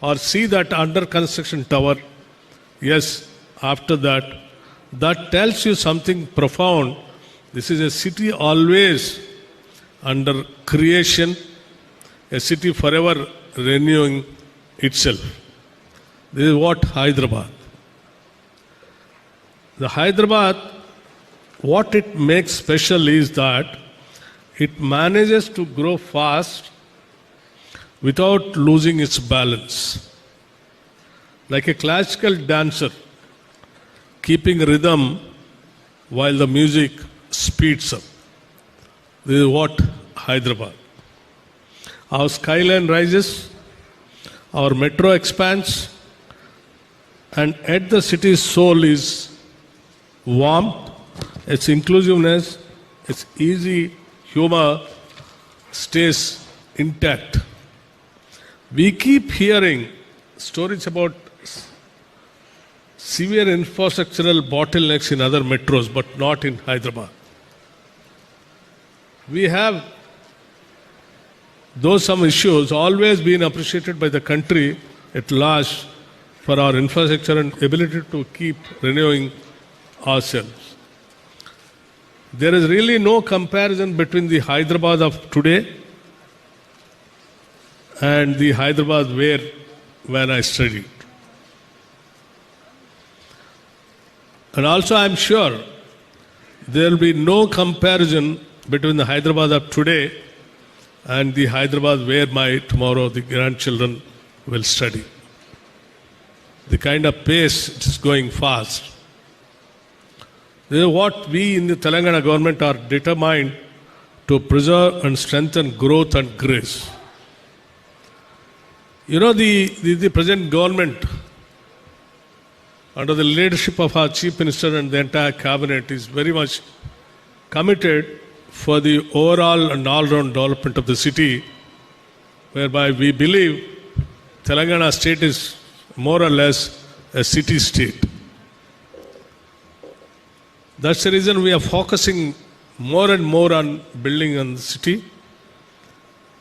or see that under construction tower. Yes, after that, that tells you something profound. This is a city always under creation, a city forever renewing itself. This is what Hyderabad. The Hyderabad, what it makes special is that it manages to grow fast without losing its balance. Like a classical dancer, keeping rhythm while the music speeds up. This is what Hyderabad. Our skyline rises, our metro expands, and at the city's soul is warmth, its inclusiveness, its easy humor stays intact. We keep hearing stories about severe infrastructural bottlenecks in other metros, but not in Hyderabad. We have, though some issues, always been appreciated by the country at large for our infrastructure and ability to keep renewing ourselves. There is really no comparison between the Hyderabad of today and the Hyderabad when I studied. And also I am sure there will be no comparison between the Hyderabad of today and the Hyderabad where tomorrow the grandchildren will study. The kind of pace it is going fast. This is what we in the Telangana government are determined to preserve and strengthen growth and grace. You know, the present government, under the leadership of our Chief Minister and the entire cabinet, is very much committed for the overall and all-round development of the city, whereby we believe Telangana state is more or less a city state. That's the reason we are focusing more and more on building on the city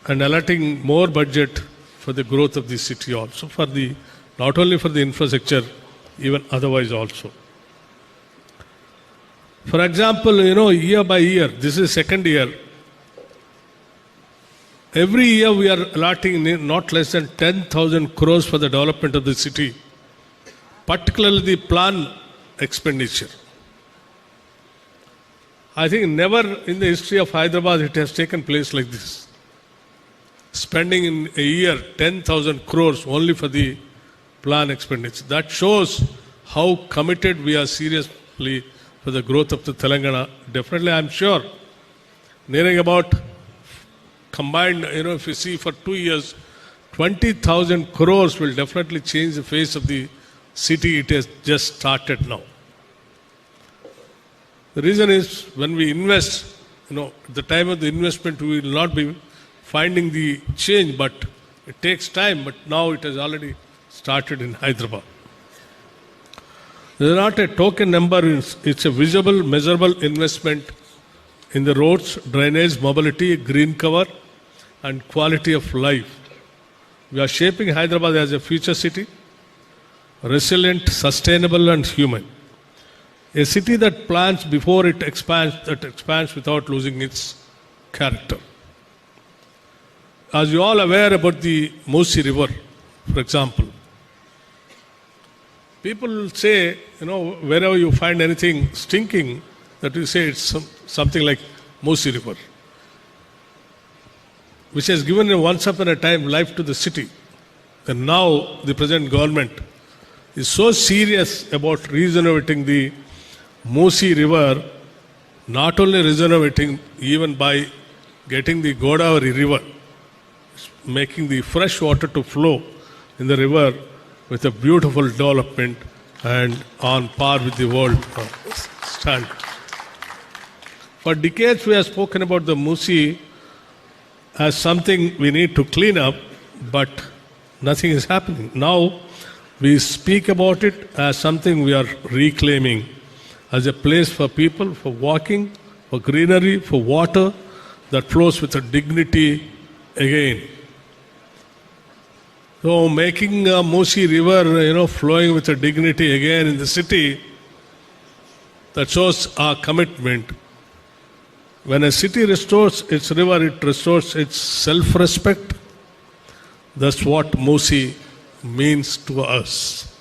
and allotting more budget for the growth of the city also, not only for the infrastructure, even otherwise also. For example, year by year, this is second year, every year we are allotting not less than 10,000 crores for the development of the city, particularly the plan expenditure. I think never in the history of Hyderabad it has taken place like this. Spending in a year 10,000 crores only for the plan expenditure. That shows how committed we are seriously for the growth of the Telangana. Definitely, I am sure, nearing about combined, if you see for 2 years, 20,000 crores will definitely change the face of the city. It has just started now. The reason is when we invest, at the time of the investment, we will not be finding the change, but it takes time. But now it has already started in Hyderabad. This is not a token number, it's a visible, measurable investment in the roads, drainage, mobility, green cover, and quality of life. We are shaping Hyderabad as a future city, resilient, sustainable, and human. A city that plans before it expands, that expands without losing its character. As you all aware about the Musi River, for example, people say, wherever you find anything stinking, that you say it's something like Musi River, which has given once upon a time life to the city. And now the present government is so serious about regenerating the Musi River, not only regenerating, even by getting the Godavari River, making the fresh water to flow in the river with a beautiful development and on par with the world standard. For decades we have spoken about the Musi as something we need to clean up, but nothing is happening. Now we speak about it as something we are reclaiming, as a place for people, for walking, for greenery, for water that flows with a dignity again. So making Musi River, flowing with a dignity again in the city, that shows our commitment. When a city restores its river, it restores its self-respect. That's what Musi means to us.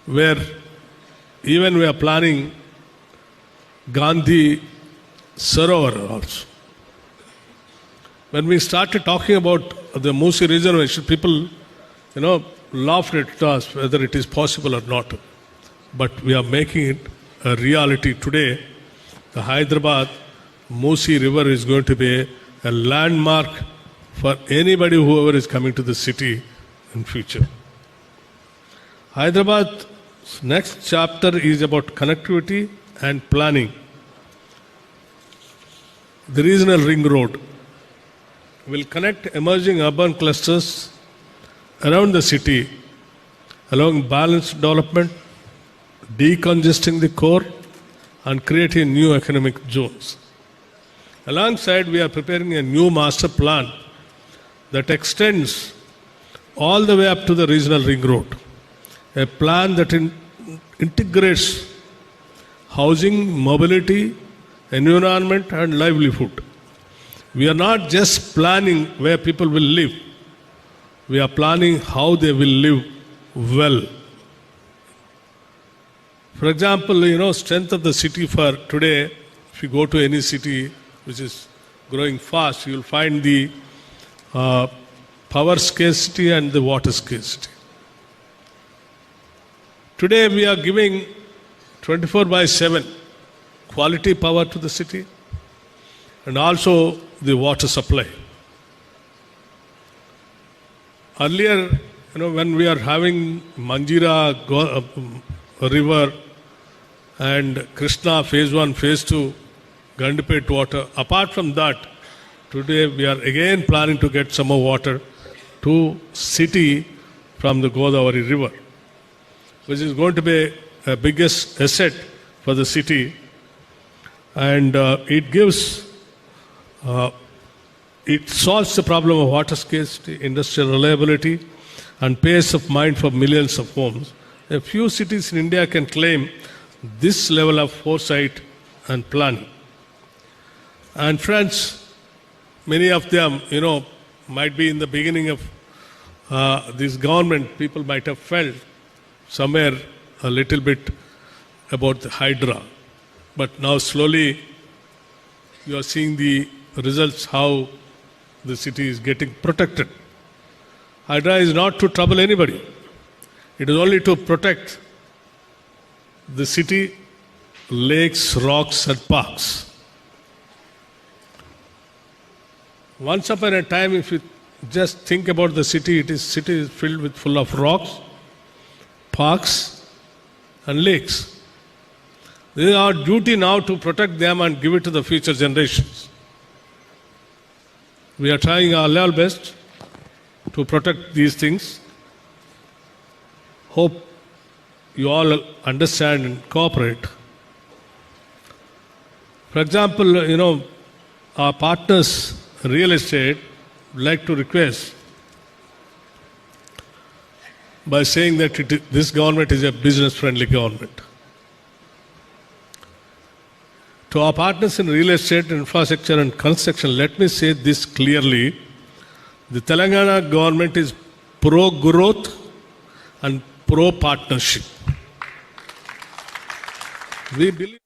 Where even we are planning Gandhi Sarovar also. When we started talking about the Musi reservation, people, laughed at us whether it is possible or not. But we are making it a reality today. The Hyderabad Musi River is going to be a landmark for anybody, whoever is coming to the city in future. Hyderabad's next chapter is about connectivity and planning. The regional ring road will connect emerging urban clusters around the city along balanced development, decongesting the core and creating new economic zones. Alongside, we are preparing a new master plan that extends all the way up to the regional ring road. A plan that integrates housing, mobility, environment and livelihood. We are not just planning where people will live. We are planning how they will live well. For example, strength of the city for today, if you go to any city which is growing fast, you will find the power scarcity and the water scarcity. Today we are giving 24/7 quality power to the city and also the water supply. Earlier, when we are having Manjira river and Krishna phase 1, phase 2, Gandipet water, apart from that, today we are again planning to get some more water to city from the Godavari river, which is going to be a biggest asset for the city. And it solves the problem of water scarcity, industrial reliability, and peace of mind for millions of homes. A few cities in India can claim this level of foresight and planning. And friends, many of them, might be in the beginning of this government, people might have felt somewhere a little bit about the Hydra. But now slowly you are seeing the results, how the city is getting protected. Hydra is not to trouble anybody. It is only to protect the city, lakes, rocks and parks. Once upon a time, if you just think about the city, city is filled with full of rocks, parks and lakes. It is our duty now to protect them and give it to the future generations. We are trying our level best to protect these things. Hope you all understand and cooperate. For example, our partners in real estate would like to request by saying that this government is a business-friendly government. To our partners in real estate, infrastructure and construction, let me say this clearly. The Telangana government is pro-growth and pro-partnership. We believe